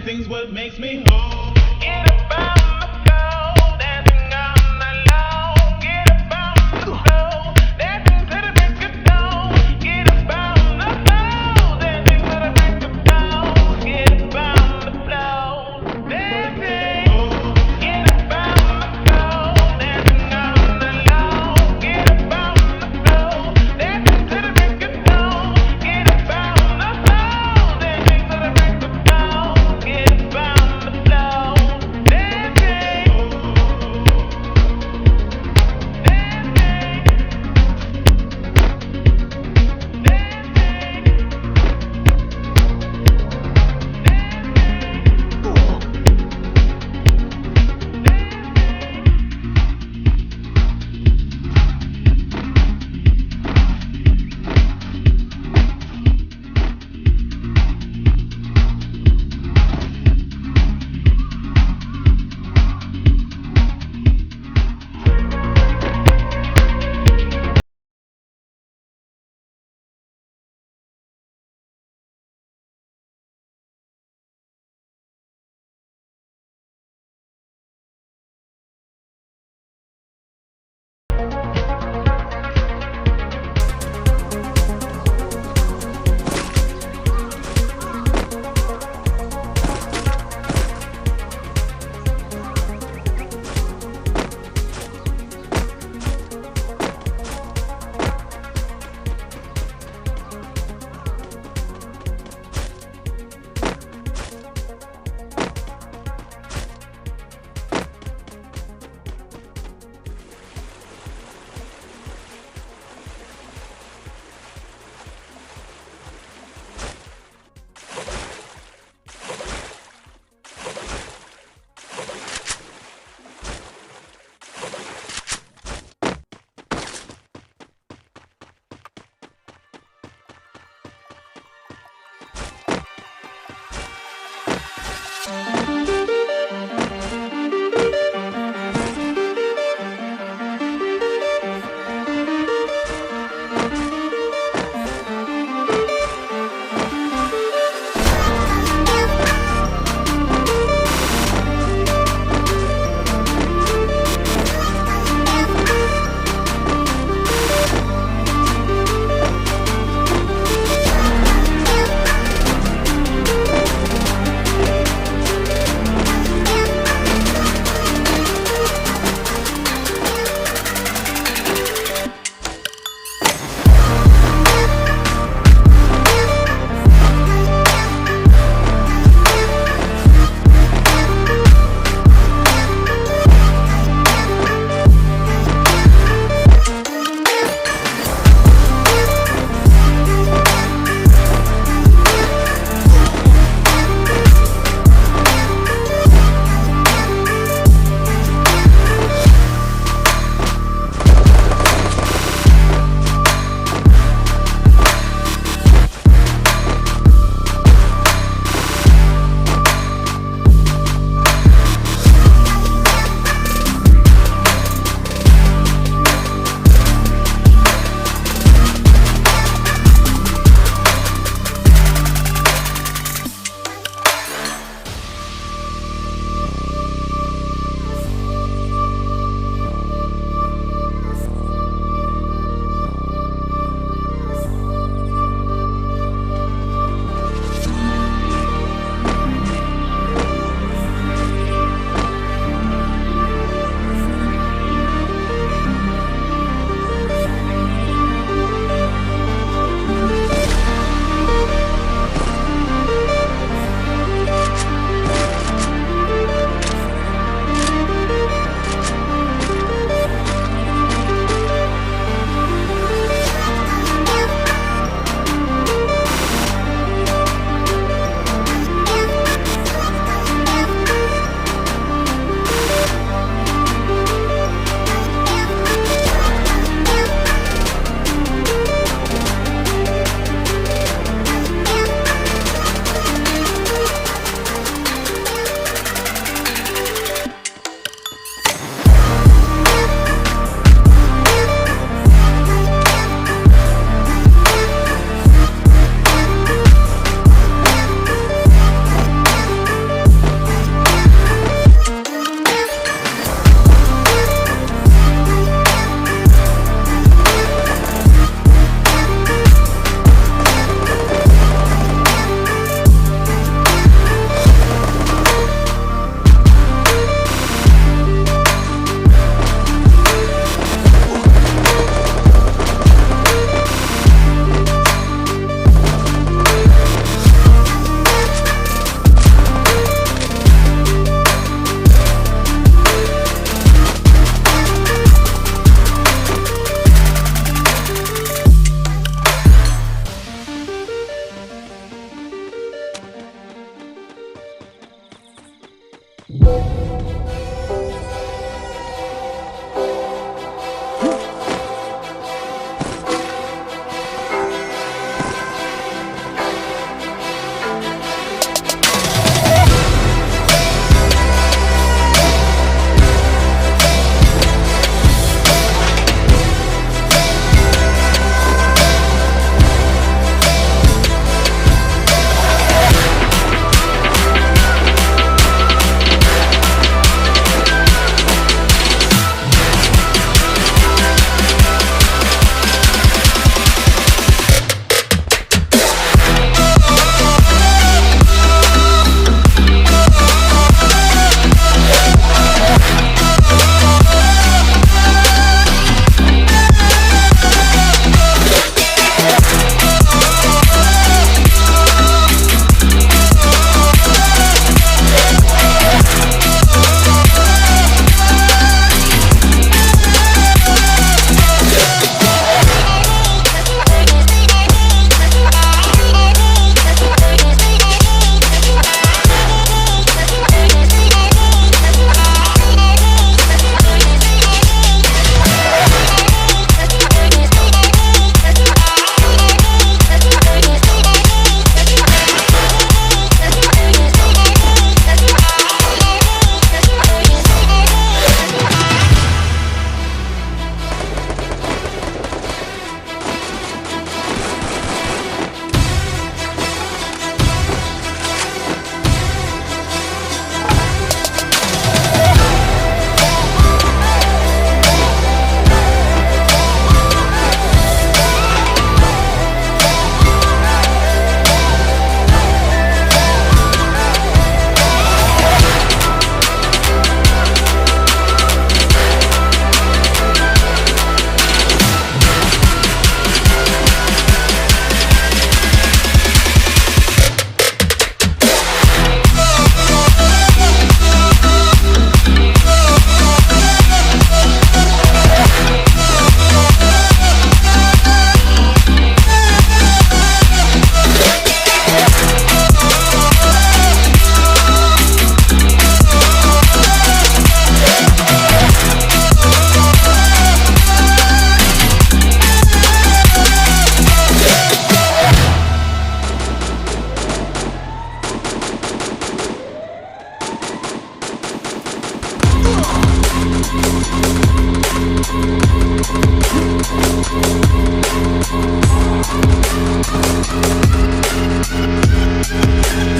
dancing's what makes me whole. Get up on the floor, dancing on the low. Get up on the floor, dancing to the break of dawn. Get up on the floor, dancing to the break of dawn. Get up on the floor, dancing. Get up on the floor, dancing on the low. Get up on the floor, dancing to the break of dawn. Get up on the floor, dancing to the break of dawn. Get up on the floor.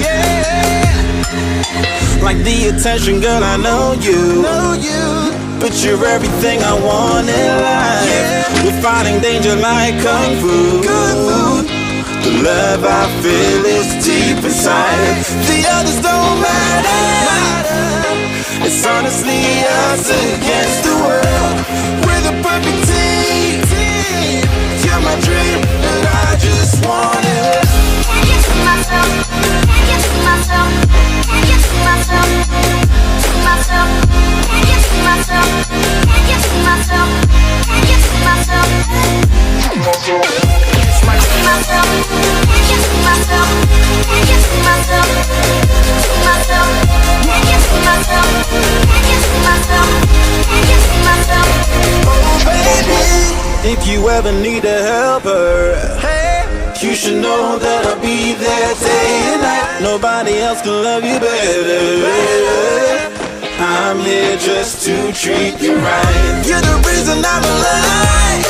Yeah. Like the attention, girl, I know you. But you're everything I want in life. Yeah. We're fighting danger like kung fu. The love I feel is deep inside. The others don't matter. It's honestly us against the world. We're the perfect team. You're my dream, and I just want it. Can't get to myself. Can't get to myself. Can't get to myself. To myself. Can't get to myself. Can't get to myself. Can't get to myself. To myself. Can't get to myself. Can't get to myself. To myself. Can't get to myself. Can't get to myself. Can't get to myself. Oh baby, if you ever need a helper, you should know that I'll be there day and night. Nobody else can love you better. I'm here just to treat you right. You're the reason I'm alive.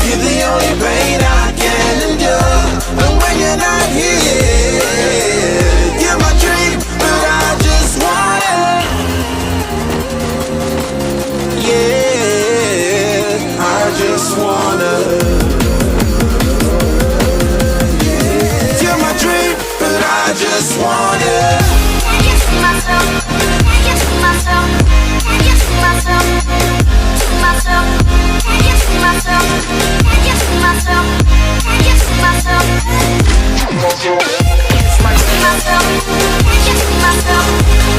You're the only pain I can endure. And when you're not here, you're my dream, but I just want it. Yeah, I just wanna. You're my dream, but I just want it. Can't get to myself. Can't get to myself. Can't get to myself. To myself. Can't get to myself. Can't get to myself. Can't get to myself. To myself. Can't get to myself.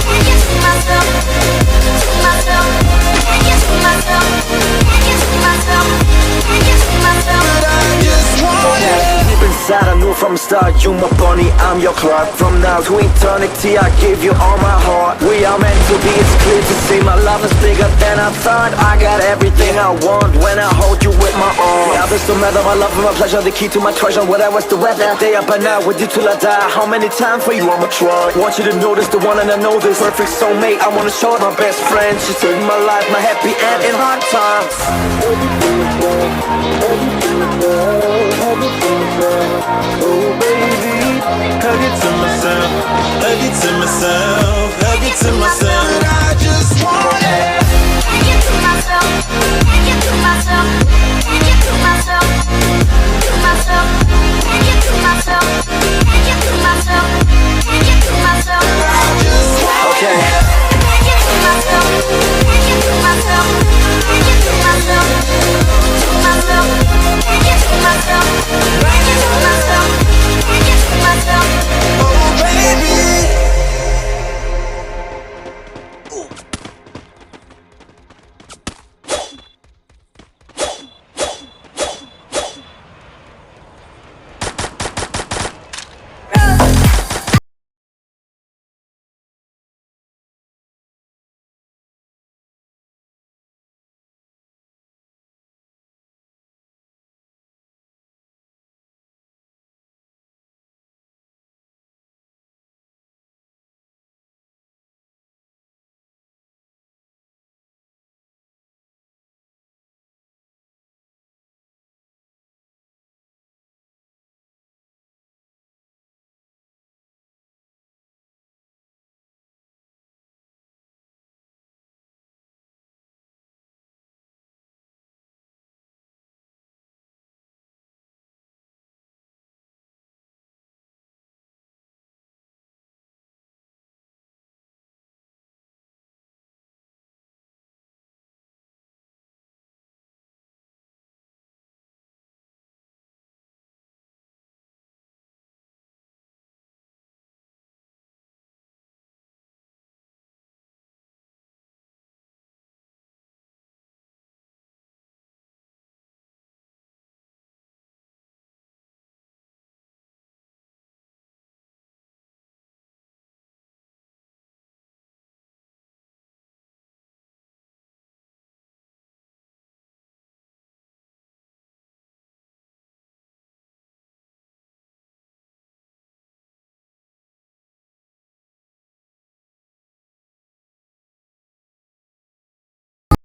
Can't get to myself. To myself. Can't get to myself. Can't get to myself. Can't get to myself. But I just want it. Deep inside I knew from the start, you my bunny, I'm your Clark. From now to eternity I give you all my heart. We are meant to be, it's clear to see. My love is bigger than I thought. I got everything I want when I hold you with my arms. The others don't matter, my love and my pleasure, the key to my treasure. Whatever's the weather, day up and out with you till I die. How many times for you I'ma try? Want you to notice the one and I know this. Perfect soulmate, I wanna show it. My best friend, she saved my life, my happy end in hard times. Oh baby, hug it to myself, hug it to myself, hug it to myself.